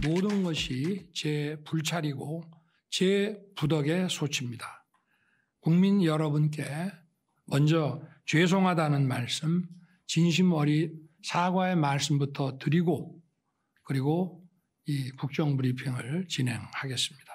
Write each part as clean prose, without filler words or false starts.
모든 것이 제 불찰이고 제 부덕의 소치입니다. 국민 여러분께 먼저 죄송하다는 말씀, 진심 어린 사과의 말씀부터 드리고 그리고 이 국정브리핑을 진행하겠습니다.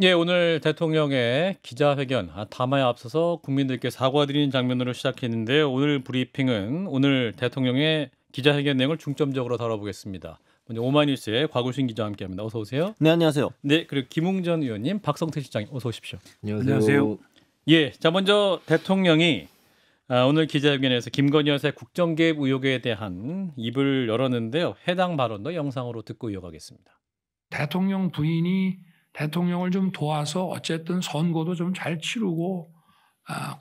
예, 오늘 대통령의 기자회견 담화에 앞서서 국민들께 사과드리는 장면으로 시작했는데요. 오늘 브리핑은 오늘 대통령의 기자회견 내용을 중점적으로 다뤄보겠습니다. 먼저 오마이뉴스의 곽우신 기자와 함께합니다. 어서 오세요. 네, 안녕하세요. 네, 그리고 김웅전 의원님, 박성태 실장님 어서 오십시오. 안녕하세요. 예, 자 먼저 대통령이 오늘 기자회견에서 김건희 여사의 국정개입 의혹에 대한 입을 열었는데요. 해당 발언도 영상으로 듣고 이어가겠습니다. 대통령 부인이 대통령을 좀 도와서 어쨌든 선거도 좀 잘 치르고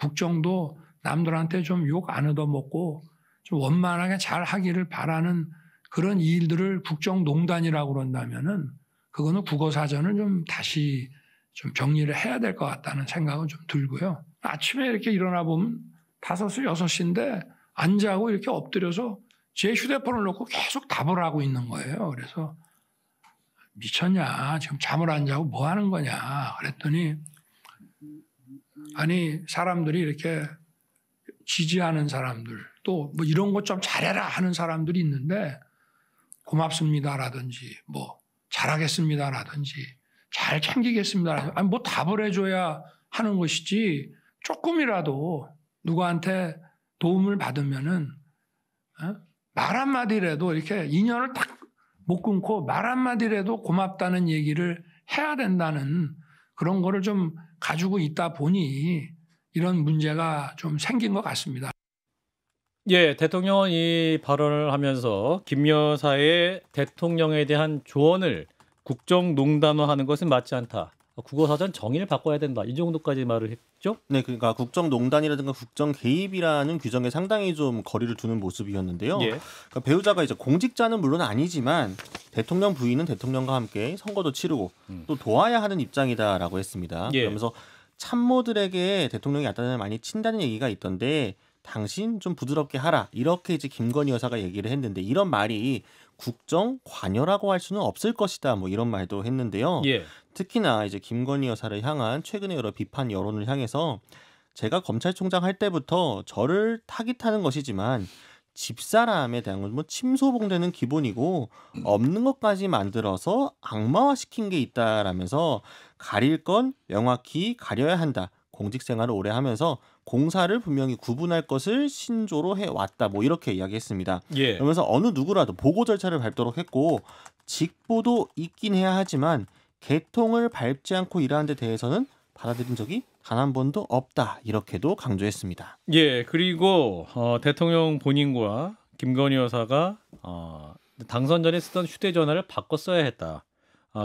국정도 남들한테 좀 욕 안 얻어먹고 좀 원만하게 잘 하기를 바라는 그런 일들을 국정농단이라고 그런다면은 그거는 국어사전을 좀 다시 좀 정리를 해야 될 것 같다는 생각은 좀 들고요. 아침에 이렇게 일어나 보면 5시, 6시인데 안 자고 이렇게 엎드려서 제 휴대폰을 놓고 계속 답을 하고 있는 거예요. 그래서 미쳤냐? 지금 잠을 안 자고 뭐 하는 거냐? 그랬더니 아니 사람들이 이렇게 지지하는 사람들 또 뭐 이런 것 좀 잘해라 하는 사람들이 있는데 고맙습니다라든지 뭐 잘하겠습니다라든지 잘 챙기겠습니다. 아니 뭐 답을 해줘야 하는 것이지 조금이라도 누구한테 도움을 받으면은 말 한마디라도 이렇게 인연을 딱 못 끊고 말 한마디라도 고맙다는 얘기를 해야 된다는 그런 거를 좀 가지고 있다 보니 이런 문제가 좀 생긴 것 같습니다. 예, 대통령은 이 발언을 하면서 김 여사의 대통령에 대한 조언을 국정농단화하는 것은 맞지 않다. 국어사전 정의를 바꿔야 된다. 이 정도까지 말을 했죠? 네, 그러니까 국정농단이라든가 국정개입이라는 규정에 상당히 좀 거리를 두는 모습이었는데요. 예. 그러니까 배우자가 이제 공직자는 물론 아니지만 대통령 부인은 대통령과 함께 선거도 치르고 또 도와야 하는 입장이다라고 했습니다. 예. 그러면서 참모들에게 대통령이 약간은 많이 친다는 얘기가 있던데 당신 좀 부드럽게 하라 이렇게 이제 김건희 여사가 얘기를 했는데 이런 말이 국정 관여라고 할 수는 없을 것이다 뭐 이런 말도 했는데요. 예. 특히나 이제 김건희 여사를 향한 최근의 여러 비판 여론을 향해서 제가 검찰총장 할 때부터 저를 타깃하는 것이지만 집사람에 대한 건 뭐 침소봉대는 기본이고 없는 것까지 만들어서 악마화시킨 게 있다라면서 가릴 건 명확히 가려야 한다. 공직 생활을 오래 하면서 공사를 분명히 구분할 것을 신조로 해왔다. 뭐 이렇게 이야기했습니다. 예. 그러면서 어느 누구라도 보고 절차를 밟도록 했고 직보도 있긴 해야 하지만 개통을 밟지 않고 일하는 데 대해서는 받아들인 적이 단 한 번도 없다. 이렇게도 강조했습니다. 예, 그리고 대통령 본인과 김건희 여사가 당선 전에 쓰던 휴대전화를 바꿔 써야 했다.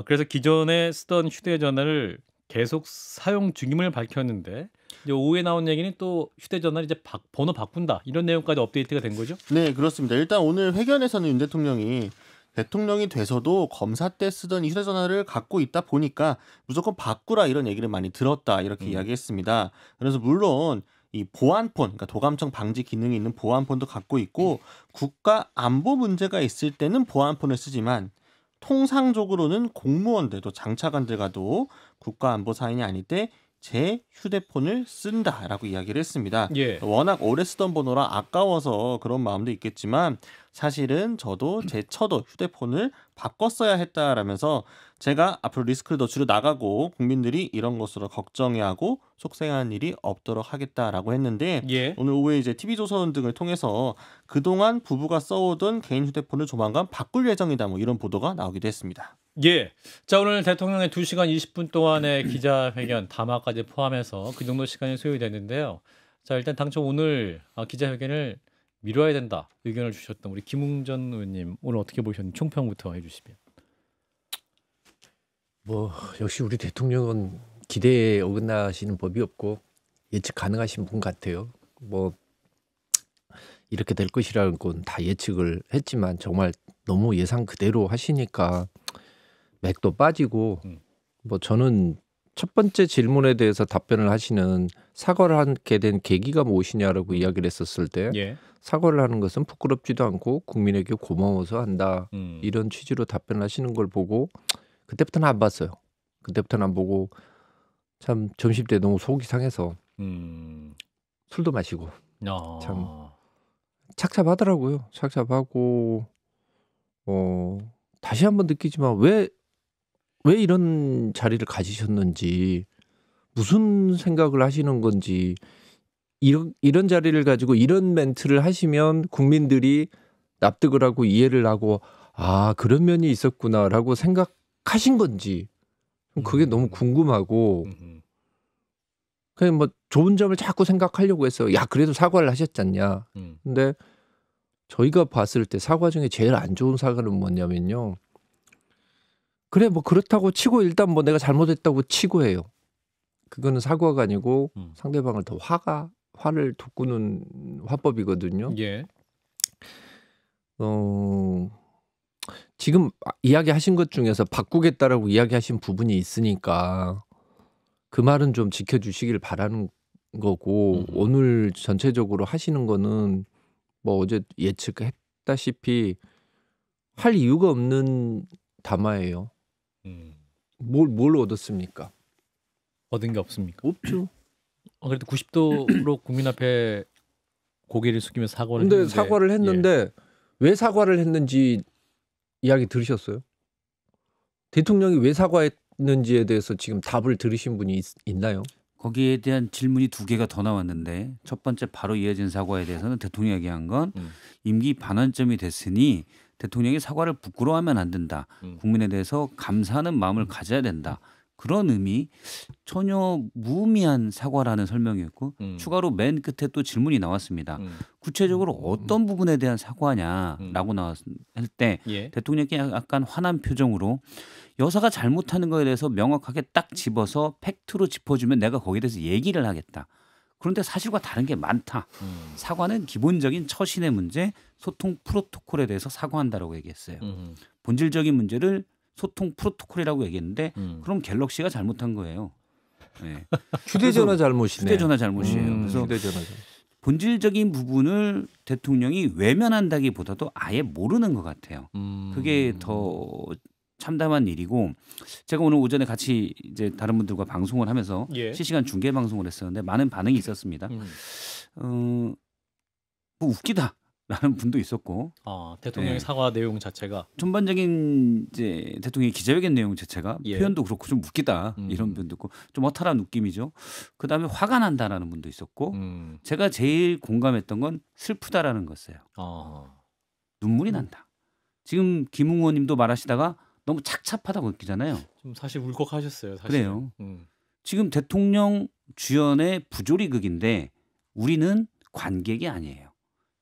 그래서 기존에 쓰던 휴대전화를 계속 사용 중임을 밝혔는데 이제 오후에 나온 얘기는 또 휴대전화를 이제 번호 바꾼다 이런 내용까지 업데이트가 된 거죠? 네, 그렇습니다. 일단 오늘 회견에서는 윤 대통령이 돼서도 검사 때 쓰던 이 휴대전화를 갖고 있다 보니까 무조건 바꾸라 이런 얘기를 많이 들었다 이렇게 이야기했습니다. 그래서 물론 이 보안폰, 그러니까 도감청 방지 기능이 있는 보안폰도 갖고 있고 국가 안보 문제가 있을 때는 보안폰을 쓰지만 통상적으로는 공무원들도 장차관들과도 국가안보 사인이 아닐 때 제 휴대폰을 쓴다라고 이야기를 했습니다. 예. 워낙 오래 쓰던 번호라 아까워서 그런 마음도 있겠지만 사실은 저도 제 처도 휴대폰을 바꿨어야 했다라면서 제가 앞으로 리스크를 더 줄여 나가고 국민들이 이런 것으로 걱정해하고 속상한 일이 없도록 하겠다라고 했는데 예. 오늘 오후에 이제 TV조선 등을 통해서 그동안 부부가 써오던 개인 휴대폰을 조만간 바꿀 예정이다 뭐 이런 보도가 나오기도 했습니다. 예. 자, 오늘 대통령의 2시간 20분 동안의 기자회견 담화까지 포함해서 그 정도 시간이 소요됐는데요. 자, 일단 당초 오늘 기자회견을 미뤄야 된다 의견을 주셨던 우리 김웅전 의원님 오늘 어떻게 보셨는지 총평부터 해주시면. 뭐 역시 우리 대통령은 기대에 어긋나시는 법이 없고 예측 가능하신 분 같아요. 뭐 이렇게 될 것이라는 건 다 예측을 했지만 정말 너무 예상 그대로 하시니까 맥도 빠지고 뭐 저는 첫 번째 질문에 대해서 답변을 하시는 사과를 하게 된 계기가 무엇이냐라고 이야기를 했었을 때 예. 사과를 하는 것은 부끄럽지도 않고 국민에게 고마워서 한다. 음. 이런 취지로 답변하시는 걸 보고 그때부터는 안 봤어요. 그때부터는 안 보고 참 점심 때 너무 속이 상해서 술도 마시고 참 착잡하더라고요. 착잡하고 다시 한번 느끼지만 왜 이런 자리를 가지셨는지 무슨 생각을 하시는 건지 이런 자리를 가지고 이런 멘트를 하시면 국민들이 납득을 하고 이해를 하고 아 그런 면이 있었구나라고 생각하신 건지 그게 너무 궁금하고 그냥 뭐 좋은 점을 자꾸 생각하려고 했어요. 야 그래도 사과를 하셨잖냐. 근데 저희가 봤을 때 사과 중에 제일 안 좋은 사과는 뭐냐면요. 그래 뭐 그렇다고 치고 일단 뭐 내가 잘못했다고 치고 해요. 그거는 사과가 아니고 상대방을 더 화를 돋구는 화법이거든요. 예. 지금 이야기하신 것 중에서 바꾸겠다라고 이야기하신 부분이 있으니까 그 말은 좀 지켜주시길 바라는 거고 오늘 전체적으로 하시는 거는 뭐 어제 예측했다시피 할 이유가 없는 담화예요. 뭘 얻었습니까? 얻은 게 없습니까? 없죠. 그래도 90도로 국민 앞에 고개를 숙이면서 사과를 근데 했는데 사과를 했는데 왜 사과를 했는지 이야기 들으셨어요? 대통령이 왜 사과했는지에 대해서 지금 답을 들으신 분이 있나요? 거기에 대한 질문이 두 개가 더 나왔는데 첫 번째 바로 이어진 사과에 대해서는 대통령이 얘기한 건 임기 반환점이 됐으니 대통령이 사과를 부끄러워하면 안 된다. 국민에 대해서 감사하는 마음을 가져야 된다. 그런 의미 전혀 무의미한 사과라는 설명이었고 추가로 맨 끝에 또 질문이 나왔습니다. 구체적으로 어떤 부분에 대한 사과냐라고 나왔을 때 예. 대통령이 약간 화난 표정으로 여사가 잘못하는 거에 대해서 명확하게 딱 집어서 팩트로 짚어주면 내가 거기에 대해서 얘기를 하겠다. 그런데 사실과 다른 게 많다. 사과는 기본적인 처신의 문제, 소통 프로토콜에 대해서 사과한다라고 얘기했어요. 본질적인 문제를 소통 프로토콜이라고 얘기했는데 그럼 갤럭시가 잘못한 거예요. 네. 휴대전화 잘못이네. 휴대전화 잘못이에요. 그래서 휴대전화 본질적인 부분을 대통령이 외면한다기보다도 아예 모르는 것 같아요. 그게 더 참담한 일이고 제가 오늘 오전에 같이 이제 다른 분들과 방송을 하면서 예. 실시간 중계 방송을 했었는데 많은 반응이 있었습니다. 뭐 웃기다라는 분도 있었고 대통령의 네. 사과 내용 자체가 전반적인 이제 대통령의 기자회견 내용 자체가 예. 표현도 그렇고 좀 웃기다 이런 분도 있고 좀 허탈한 느낌이죠. 그다음에 화가 난다라는 분도 있었고 제가 제일 공감했던 건 슬프다라는 거였어요. 눈물이 난다. 지금 김웅 의원님도 말하시다가 너무 착잡하다고 느끼잖아요. 좀 사실 울컥하셨어요. 사실. 그래요. 지금 대통령 주연의 부조리극인데 우리는 관객이 아니에요.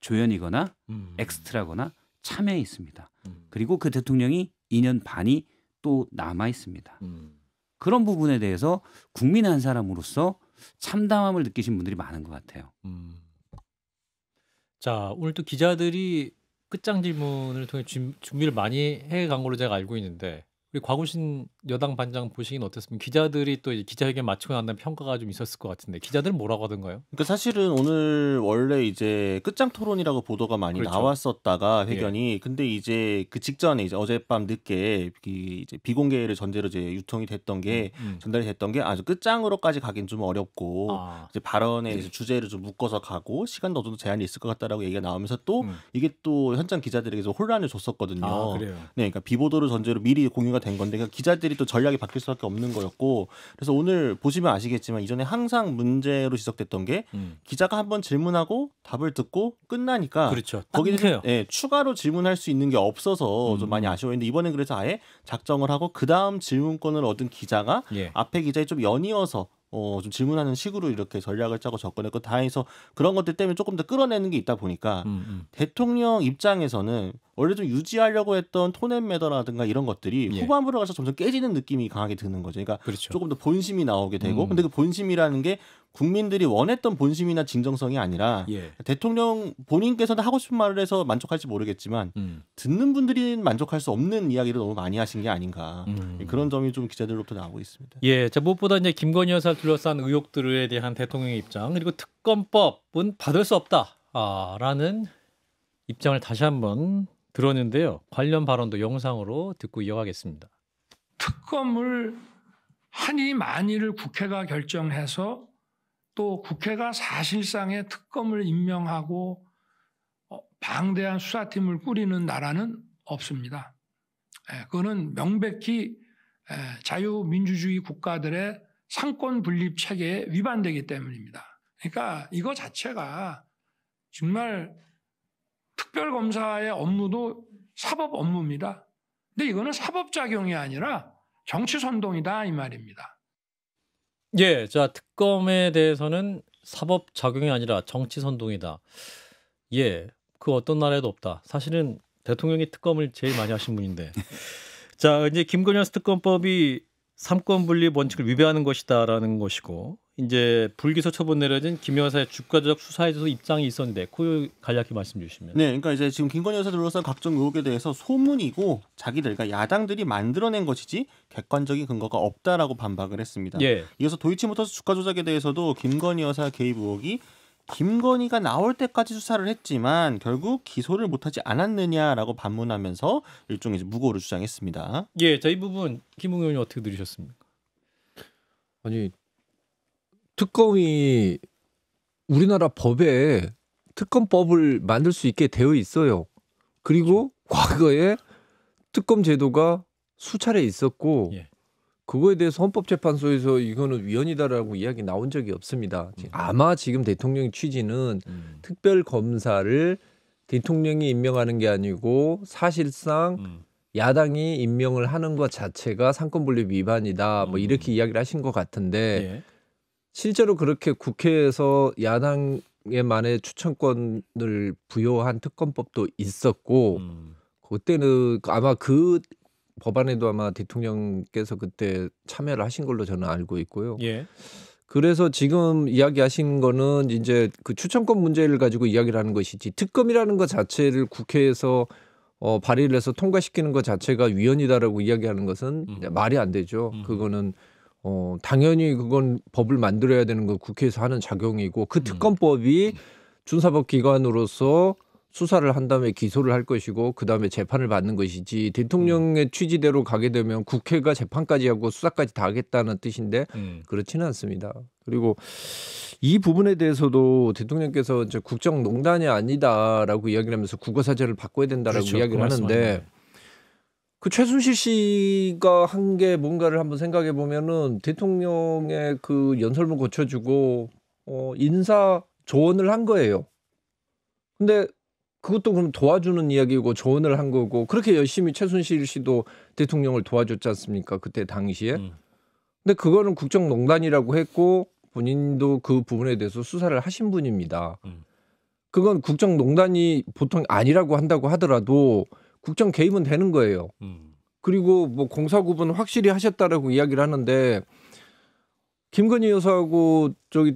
조연이거나 엑스트라거나 참여해 있습니다. 그리고 그 대통령이 2년 반이 또 남아 있습니다. 그런 부분에 대해서 국민의 한 사람으로서 참담함을 느끼신 분들이 많은 것 같아요. 자, 오늘 또 기자들이 끝장 질문을 통해 준비를 많이 해간 걸로 제가 알고 있는데 우리 곽우신 여당 반장 보시기는 어떻습니까? 기자들이 또 이제 기자회견 마치고 난 다음에 평가가 좀 있었을 것 같은데 기자들은 뭐라고 하던가요? 그러니까 사실은 오늘 원래 이제 끝장 토론이라고 보도가 많이 그렇죠. 나왔었다가 회견이 근데 이제 그 직전에 이제 어젯밤 늦게 이제 비공개를 전제로 이제 유통이 됐던 게 전달이 됐던 게 아주 끝장으로까지 가긴 좀 어렵고 이제 발언의 이제 주제를 좀 묶어서 가고 시간도 어느 정도 제한이 있을 것 같다라고 얘기가 나오면서 또 이게 또 현장 기자들에게 좀 혼란을 줬었거든요. 그래요. 네, 그러니까 비보도를 전제로 미리 공유가 된 건데 그러니까 기자들이 또 전략이 바뀔 수밖에 없는 거였고 그래서 오늘 보시면 아시겠지만 이전에 항상 문제로 지적됐던 게 기자가 한번 질문하고 답을 듣고 끝나니까 그렇죠. 거기에 끊겨요. 예, 추가로 질문할 수 있는 게 없어서 좀 많이 아쉬워했는데 이번엔 그래서 아예 작정을 하고 그 다음 질문권을 얻은 기자가 예. 앞에 기자에 좀 연이어서 좀 질문하는 식으로 이렇게 전략을 짜고 접근했고 다행해서 그런 것들 때문에 조금 더 끌어내는 게 있다 보니까 대통령 입장에서는 원래 좀 유지하려고 했던 톤앤매너라든가 이런 것들이 예. 후반부로 가서 점점 깨지는 느낌이 강하게 드는 거죠. 그러니까 그렇죠. 조금 더 본심이 나오게 되고 근데 그 본심이라는 게 국민들이 원했던 본심이나 진정성이 아니라 예. 대통령 본인께서는 하고 싶은 말을 해서 만족할지 모르겠지만 듣는 분들이 만족할 수 없는 이야기를 너무 많이 하신 게 아닌가 그런 점이 좀 기자들로부터 나오고 있습니다. 예, 자 무엇보다 이제 김건희 여사를 둘러싼 의혹들에 대한 대통령의 입장 그리고 특검법은 받을 수 없다라는 입장을 다시 한번 들었는데요. 관련 발언도 영상으로 듣고 이어가겠습니다. 특검을 하니 마니를 국회가 결정해서 또 국회가 사실상의 특검을 임명하고 방대한 수사팀을 꾸리는 나라는 없습니다. 그거는 명백히 자유민주주의 국가들의 상권 분립 체계에 위반되기 때문입니다. 그러니까 이거 자체가 정말 특별검사의 업무도 사법 업무입니다. 근데 이거는 사법작용이 아니라 정치선동이다 이 말입니다. 예, 자 특검에 대해서는 사법 작용이 아니라 정치 선동이다. 예, 그 어떤 나라에도 없다. 사실은 대통령이 특검을 제일 많이 하신 분인데. 자 이제 김건희 여사 특검법이 삼권 분립 원칙을 위배하는 것이다라는 것이고 이제 불기소 처분 내려진 김 여사의 주가적 수사에 대해서 입장이 있었는데 그 간략히 말씀 주시면. 네, 그러니까 이제 지금 김건희 여사 둘러싼 각종 의혹에 대해서 소문이고 자기들 그러니까 야당들이 만들어낸 것이지 객관적인 근거가 없다라고 반박을 했습니다. 예. 이어서 도이치모터스 주가 조작에 대해서도 김건희 여사 개입 의혹이 김건희가 나올 때까지 수사를 했지만 결국 기소를 못하지 않았느냐라고 반문하면서 일종의 이제 무고를 주장했습니다. 예, 자 이 부분 김웅 의원이 어떻게 들으셨습니까? 아니 특검이 우리나라 법에 특검법을 만들 수 있게 되어 있어요. 그리고 과거에 특검 제도가 수차례 있었고 예. 그거에 대해서 헌법재판소에서 이거는 위헌이다라고 이야기 나온 적이 없습니다. 아마 지금 대통령 취지는 특별검사를 대통령이 임명하는 게 아니고 사실상 야당이 임명을 하는 것 자체가 상권분립 위반이다. 뭐 이렇게 이야기를 하신 것 같은데 예. 실제로 그렇게 국회에서 야당에만의 추천권을 부여한 특검법도 있었고 그때는 아마 그 법안에도 아마 대통령께서 그때 참여를 하신 걸로 저는 알고 있고요. 예. 그래서 지금 이야기하신 거는 이제 그 추천권 문제를 가지고 이야기를 하는 것이지 특검이라는 것 자체를 국회에서 발의를 해서 통과시키는 것 자체가 위헌이다라고 이야기하는 것은 말이 안 되죠. 그거는 당연히 그건 법을 만들어야 되는 거 국회에서 하는 작용이고 그 특검법이 준사법 기관으로서 수사를 한 다음에 기소를 할 것이고 그다음에 재판을 받는 것이지 대통령의 취지대로 가게 되면 국회가 재판까지 하고 수사까지 다 하겠다는 뜻인데 그렇지는 않습니다. 그리고 이 부분에 대해서도 대통령께서 이제 국정농단이 아니다라고 이야기를 하면서 국어사전을 바꿔야 된다라고 그렇죠. 이야기를 그 하는데 그 최순실 씨가 한 게 뭔가를 한번 생각해 보면은 대통령의 그 연설문 고쳐주고 인사 조언을 한 거예요. 근데 그것도 그럼 도와주는 이야기고 조언을 한 거고 그렇게 열심히 최순실 씨도 대통령을 도와줬지 않습니까? 그때 당시에. 근데 그거는 국정농단이라고 했고 본인도 그 부분에 대해서 수사를 하신 분입니다. 그건 국정농단이 보통 아니라고 한다고 하더라도 국정 개입은 되는 거예요. 그리고 뭐 공사 구분 확실히 하셨다라고 이야기를 하는데 김건희 여사하고 저기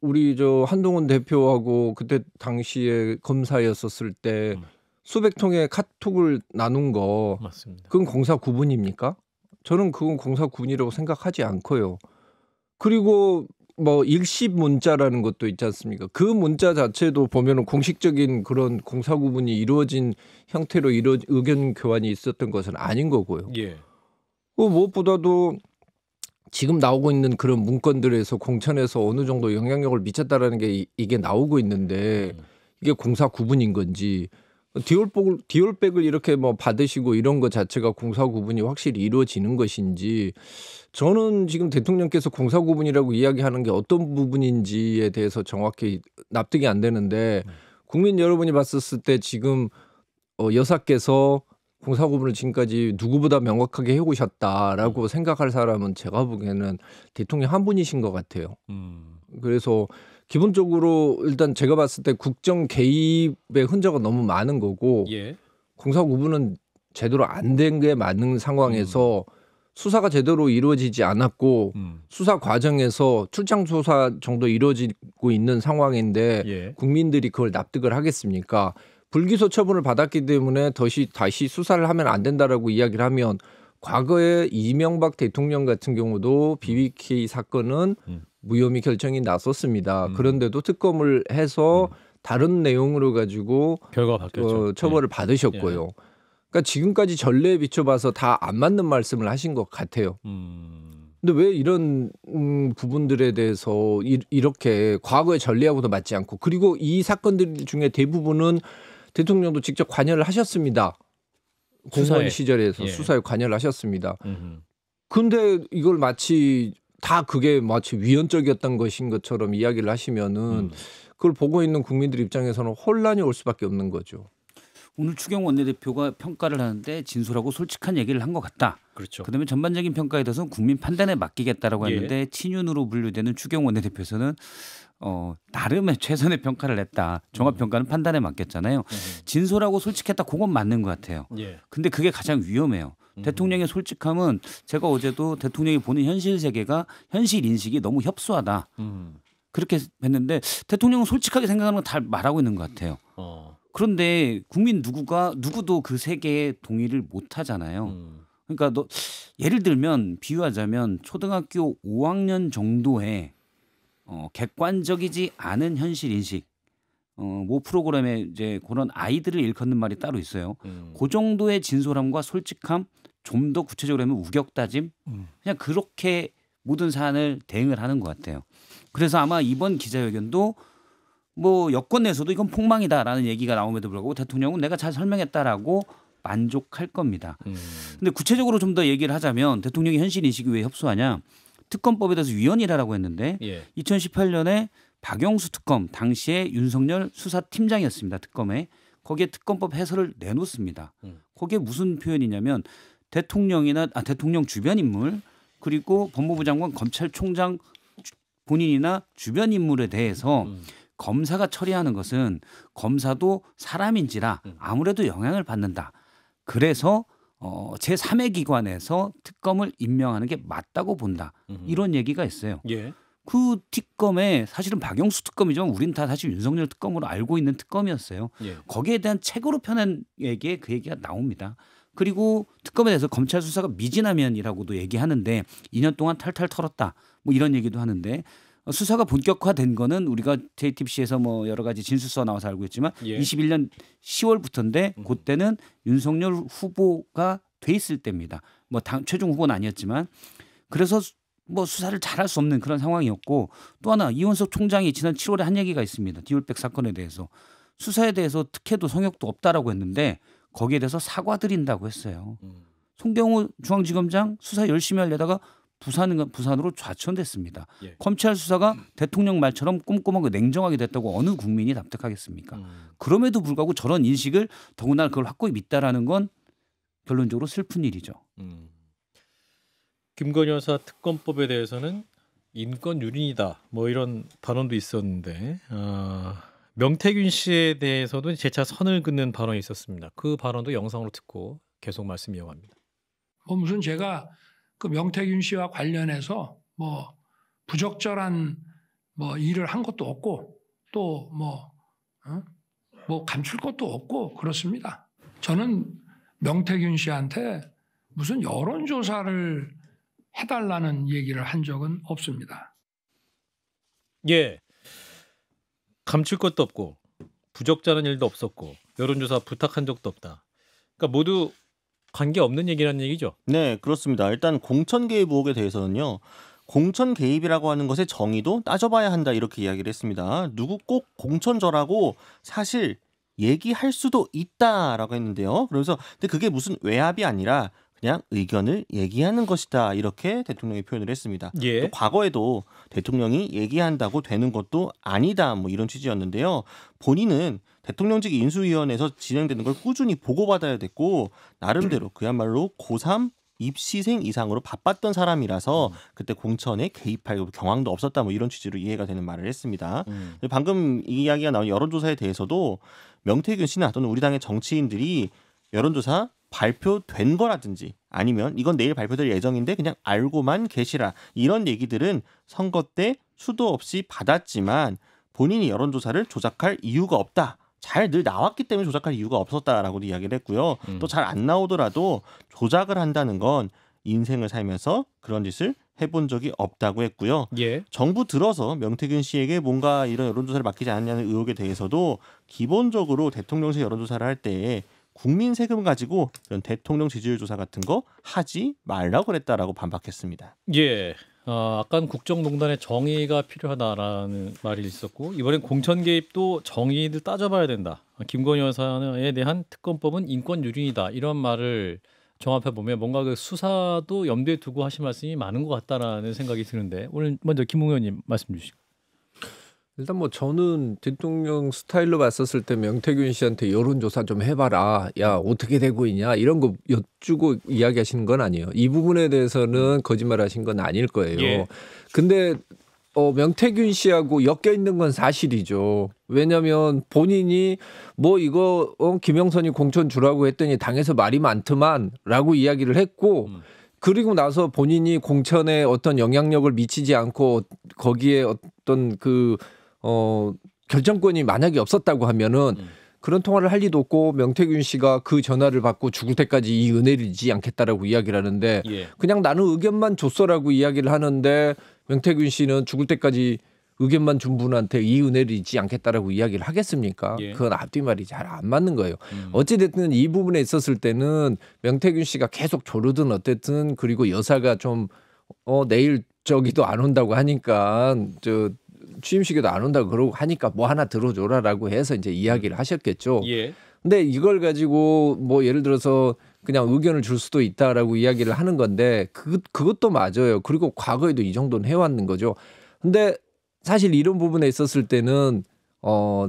우리 저 한동훈 대표하고 그때 당시에 검사였었을 때 수백 통의 카톡을 나눈 거 맞습니다. 그건 공사 구분입니까? 저는 그건 공사 구분이라고 생각하지 않고요. 그리고 뭐 일십 문자라는 것도 있지 않습니까? 그 문자 자체도 보면은 공식적인 그런 공사 구분이 이루어진 형태로 의견 교환이 있었던 것은 아닌 거고요. 예. 무엇보다도 지금 나오고 있는 그런 문건들에서 공천에서 어느 정도 영향력을 미쳤다라는 게 이게 나오고 있는데 이게 공사 구분인 건지 디올백을 이렇게 뭐 받으시고 이런 것 자체가 공사 구분이 확실히 이루어지는 것인지 저는 지금 대통령께서 공사 구분이라고 이야기하는 게 어떤 부분인지에 대해서 정확히 납득이 안 되는데 국민 여러분이 봤었을 때 지금 여사께서 공사 구분을 지금까지 누구보다 명확하게 해오셨다라고 생각할 사람은 제가 보기에는 대통령 한 분이신 것 같아요. 그래서 기본적으로 일단 제가 봤을 때 국정 개입의 흔적은 너무 많은 거고 예. 공사 구분은 제대로 안 된 게 맞는 상황에서 수사가 제대로 이루어지지 않았고 수사 과정에서 출장 수사 정도 이루어지고 있는 상황인데 예. 국민들이 그걸 납득을 하겠습니까? 불기소 처분을 받았기 때문에 다시 수사를 하면 안 된다라고 이야기를 하면 과거에 이명박 대통령 같은 경우도 BBK 사건은 무혐의 결정이 났었습니다. 그런데도 특검을 해서 다른 내용으로 가지고 결과가 바뀌었죠. 처벌을 받으셨고요. 그러니까 지금까지 전례에 비춰봐서 다 안 맞는 말씀을 하신 것 같아요. 근데 왜 이런 부분들에 대해서 이렇게 과거의 전례하고도 맞지 않고 그리고 이 사건들 중에 대부분은 대통령도 직접 관여를 하셨습니다. 공무원 수사에. 시절에서 예. 수사에 관여를 하셨습니다. 근데 이걸 마치 다 그게 마치 위헌적이었던 것인 것처럼 이야기를 하시면은 그걸 보고 있는 국민들 입장에서는 혼란이 올 수밖에 없는 거죠. 오늘 추경 원내대표가 평가를 하는데 진솔하고 솔직한 얘기를 한 것 같다. 그렇죠. 그다음에 전반적인 평가에 대해서는 국민 판단에 맡기겠다라고 예. 했는데 친윤으로 분류되는 추경 원내대표에서는 나름의 최선의 평가를 했다. 종합평가는 판단에 맡겼잖아요. 진솔하고 솔직했다. 그건 맞는 것 같아요. 예. 근데 그게 가장 위험해요. 대통령의 솔직함은 제가 어제도 대통령이 보는 현실 세계가 현실 인식이 너무 협소하다. 그렇게 했는데 대통령은 솔직하게 생각하는 건 다 말하고 있는 것 같아요. 그런데 국민 누구도 그 세계에 동의를 못 하잖아요. 그러니까 예를 들면 비유하자면 초등학교 5학년 정도의 객관적이지 않은 현실 인식 모 프로그램에 이제 그런 아이들을 일컫는 말이 따로 있어요. 그 정도의 진솔함과 솔직함 좀 더 구체적으로 하면 우격다짐 그냥 그렇게 모든 사안을 대응을 하는 것 같아요. 그래서 아마 이번 기자회견도 뭐 여권 내에서도 이건 폭망이다라는 얘기가 나옴에도 불구하고 대통령은 내가 잘 설명했다라고 만족할 겁니다. 근데 구체적으로 좀 더 얘기를 하자면 대통령의 현실 인식이 왜 협소하냐. 특검법에 대해서 위헌이라고 했는데 예. 2018년에 박영수 특검 당시에 윤석열 수사팀장이었습니다. 특검에. 거기에 특검법 해설을 내놓습니다. 거기에 무슨 표현이냐면 대통령 주변 인물 그리고 법무부 장관 검찰총장 본인이나 주변 인물에 대해서 검사가 처리하는 것은 검사도 사람인지라 아무래도 영향을 받는다. 그래서 제3의 기관에서 특검을 임명하는 게 맞다고 본다. 이런 얘기가 있어요. 예. 그 특검에 사실은 박영수 특검이지만 우린 다 사실 윤석열 특검으로 알고 있는 특검이었어요. 예. 거기에 대한 책으로 펴낸 얘기에 그 얘기가 나옵니다. 그리고 특검에 대해서 검찰 수사가 미진하면이라고도 얘기하는데 2년 동안 탈탈 털었다. 뭐 이런 얘기도 하는데 수사가 본격화된 거는 우리가 JTBC에서 뭐 여러 가지 진술서 나와서 알고 있지만 예. 21년 10월부터인데 그때는 윤석열 후보가 돼 있을 때입니다. 뭐 최종 후보는 아니었지만 그래서 뭐 수사를 잘할 수 없는 그런 상황이었고 또 하나 이원석 총장이 지난 7월에 한 얘기가 있습니다. 디올백 사건에 대해서 수사에 대해서 특혜도 성역도 없다라고 했는데 거기에 대해서 사과드린다고 했어요. 송경호 중앙지검장 수사 열심히 하려다가 부산으로 좌천됐습니다. 예. 검찰 수사가 대통령 말처럼 꼼꼼하고 냉정하게 됐다고 어느 국민이 납득하겠습니까? 그럼에도 불구하고 저런 인식을 더구나 그걸 확고히 믿다라는 건 결론적으로 슬픈 일이죠. 김건희 여사 특검법에 대해서는 인권 유린이다. 뭐 이런 발언도 있었는데 명태균 씨에 대해서도 재차 선을 긋는 발언이 있었습니다. 그 발언도 영상으로 듣고 계속 말씀 이어갑니다. 무슨 제가 그 명태균 씨와 관련해서 뭐 부적절한 뭐 일을 한 것도 없고 또 뭐 감출 것도 없고 그렇습니다. 저는 명태균 씨한테 무슨 여론조사를 해달라는 얘기를 한 적은 없습니다. 예, 감출 것도 없고 부적절한 일도 없었고 여론조사 부탁한 적도 없다. 그러니까 모두 관계 없는 얘기라는 얘기죠. 네, 그렇습니다. 일단 공천 개입 의혹에 대해서는요. 공천 개입이라고 하는 것의 정의도 따져봐야 한다 이렇게 이야기를 했습니다. 누구 꼭 공천저라고 사실 얘기할 수도 있다라고 했는데요. 그래서 근데 그게 무슨 외압이 아니라 그냥 의견을 얘기하는 것이다 이렇게 대통령이 표현을 했습니다. 예. 또 과거에도 대통령이 얘기한다고 되는 것도 아니다 뭐 이런 취지였는데요. 본인은 대통령직 인수위원회에서 진행되는 걸 꾸준히 보고받아야 됐고 나름대로 그야말로 고3 입시생 이상으로 바빴던 사람이라서 그때 공천에 개입할 경황도 없었다 뭐 이런 취지로 이해가 되는 말을 했습니다. 방금 이 이야기가 나온 여론조사에 대해서도 명태균 씨나 또는 우리 당의 정치인들이 여론조사 발표된 거라든지 아니면 이건 내일 발표될 예정인데 그냥 알고만 계시라 이런 얘기들은 선거 때 수도 없이 받았지만 본인이 여론조사를 조작할 이유가 없다. 잘 늘 나왔기 때문에 조작할 이유가 없었다라고도 이야기를 했고요. 또 잘 안 나오더라도 조작을 한다는 건 인생을 살면서 그런 짓을 해본 적이 없다고 했고요. 예. 정부 들어서 명태균 씨에게 뭔가 이런 여론조사를 맡기지 않았냐는 의혹에 대해서도 기본적으로 대통령실 여론조사를 할 때 국민 세금 가지고 이런 대통령 지지율 조사 같은 거 하지 말라고 그랬다라고 반박했습니다. 예. 아까 국정농단의 정의가 필요하다라는 말이 있었고 이번엔 공천 개입도 정의를 따져봐야 된다. 김건희 여사에 대한 특검법은 인권 유린이다. 이런 말을 종합해 보면 뭔가 그 수사도 염두에 두고 하신 말씀이 많은 것 같다라는 생각이 드는데 오늘 먼저 김웅 의원님 말씀 주시고. 일단 뭐 저는 대통령 스타일로 봤었을 때 명태균 씨한테 여론조사 좀 해봐라. 야 어떻게 되고 있냐 이런 거 여쭈고 이야기하시는 건 아니에요. 이 부분에 대해서는 거짓말하신 건 아닐 거예요. 예. 근데 명태균 씨하고 엮여 있는 건 사실이죠. 왜냐하면 본인이 뭐 이거 김영선이 공천 주라고 했더니 당에서 말이 많더만라고 이야기를 했고. 그리고 나서 본인이 공천에 어떤 영향력을 미치지 않고 거기에 어떤 결정권이 만약에 없었다고 하면은 그런 통화를 할 리도 없고 명태균 씨가 그 전화를 받고 죽을 때까지 이 은혜를 잊지 않겠다라고 이야기를 하는데 예. 그냥 나는 의견만 줬어라고 이야기를 하는데 명태균 씨는 죽을 때까지 의견만 준 분한테 이 은혜를 잊지 않겠다라고 이야기를 하겠습니까? 예. 그건 앞뒤말이 잘 안 맞는 거예요. 어찌됐든 이 부분에 있었을 때는 명태균 씨가 계속 조르든 어쨌든 그리고 여사가 좀 내일 저기도 안 온다고 하니까 취임식에도 안 온다고 그러고 하니까 뭐 하나 들어줘라라고 해서 이제 이야기를 하셨겠죠. 예. 근데 이걸 가지고 뭐 예를 들어서 그냥 의견을 줄 수도 있다라고 이야기를 하는 건데 그것도 맞아요. 그리고 과거에도 이 정도는 해왔는 거죠. 근데 사실 이런 부분에 있었을 때는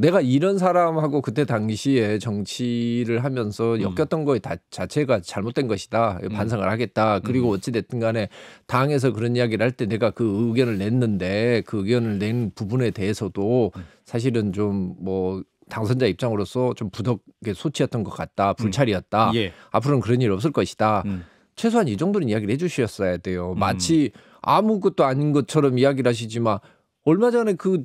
내가 이런 사람하고 그때 당시에 정치를 하면서 엮였던 거에 자체가 잘못된 것이다. 반성을 하겠다. 그리고 어찌됐든 간에 당에서 그런 이야기를 할 때 내가 그 의견을 냈는데 그 의견을 낸 부분에 대해서도 사실은 좀 뭐 당선자 입장으로서 좀 부덕의 소치였던 것 같다. 불찰이었다. 예. 앞으로는 그런 일 없을 것이다. 최소한 이 정도는 이야기를 해 주셨어야 돼요. 마치 아무것도 아닌 것처럼 이야기를 하시지만 얼마 전에 그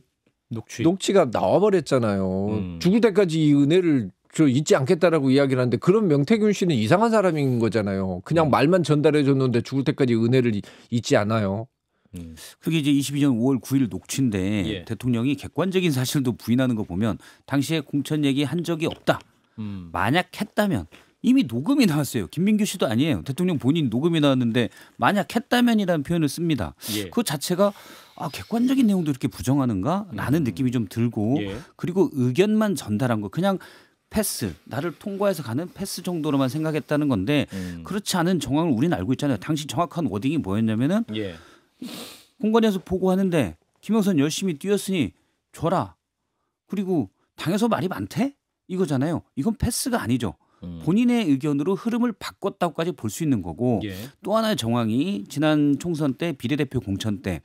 녹취가 나와버렸잖아요. 죽을 때까지 이 은혜를 잊지 않겠다라고 이야기를 하는데 그런 명태균 씨는 이상한 사람인 거잖아요. 그냥 말만 전달해 줬는데 죽을 때까지 은혜를 잊지 않아요. 그게 이제 22년 5월 9일 녹취인데 예. 대통령이 객관적인 사실도 부인하는 거 보면 당시에 공천 얘기 한 적이 없다. 만약 했다면 이미 녹음이 나왔어요. 김민규 씨도 아니에요. 대통령 본인 녹음이 나왔는데 만약 했다면이라는 표현을 씁니다. 예. 그 자체가 객관적인 내용도 이렇게 부정하는가? 라는 느낌이 좀 들고 예. 그리고 의견만 전달한 거 그냥 패스, 나를 통과해서 가는 패스 정도로만 생각했다는 건데 그렇지 않은 정황을 우리는 알고 있잖아요. 당시 정확한 워딩이 뭐였냐면은 예. 공관위에서 보고하는데 김영선 열심히 뛰었으니 줘라. 그리고 당에서 말이 많대? 이거잖아요. 이건 패스가 아니죠. 본인의 의견으로 흐름을 바꿨다고까지 볼 수 있는 거고 예. 또 하나의 정황이 지난 총선 때 비례대표 공천 때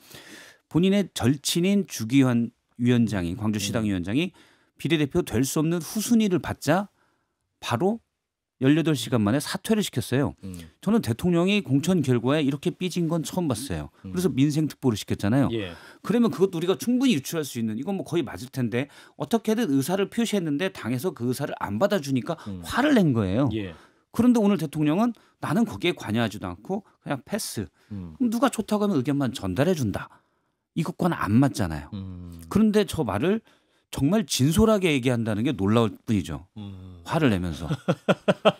본인의 절친인 주기환 위원장이 광주시당 위원장이 비례대표 될 수 없는 후순위를 받자 바로 18시간 만에 사퇴를 시켰어요. 저는 대통령이 공천 결과에 이렇게 삐진 건 처음 봤어요. 그래서 민생특보를 시켰잖아요. 예. 그러면 그것도 우리가 충분히 유추할 수 있는 이건 뭐 거의 맞을 텐데 어떻게든 의사를 표시했는데 당에서 그 의사를 안 받아주니까 화를 낸 거예요. 예. 그런데 오늘 대통령은 나는 거기에 관여하지도 않고 그냥 패스. 그럼 누가 좋다고 하면 의견만 전달해 준다. 이것과는 안 맞잖아요. 그런데 저 말을 정말 진솔하게 얘기한다는 게 놀라울 뿐이죠. 화를 내면서.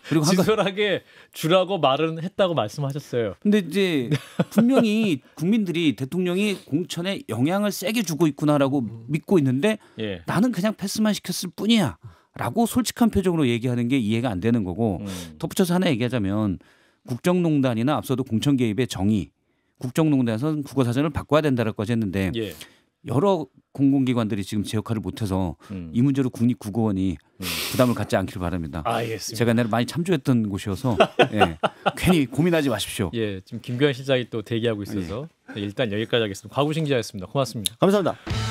그리고 진솔하게 주라고 말은 했다고 말씀하셨어요. 근데 이제 분명히 국민들이 대통령이 공천에 영향을 세게 주고 있구나라고 믿고 있는데 예. 나는 그냥 패스만 시켰을 뿐이야. 라고 솔직한 표정으로 얘기하는 게 이해가 안 되는 거고 덧붙여서 하나 얘기하자면 국정농단이나 앞서도 공천 개입의 정의 국정농단에서는 국어사전을 바꿔야 된다라고까지 했는데 예. 여러 공공기관들이 지금 제 역할을 못해서 이 문제로 국립국어원이 부담을 갖지 않기를 바랍니다. 알겠습니다. 제가 내가 많이 참조했던 곳이어서 예, 괜히 고민하지 마십시오. 예, 지금 김규환 실장이 또 대기하고 있어서 일단 여기까지 하겠습니다. 곽우신 기자였습니다. 고맙습니다. 감사합니다.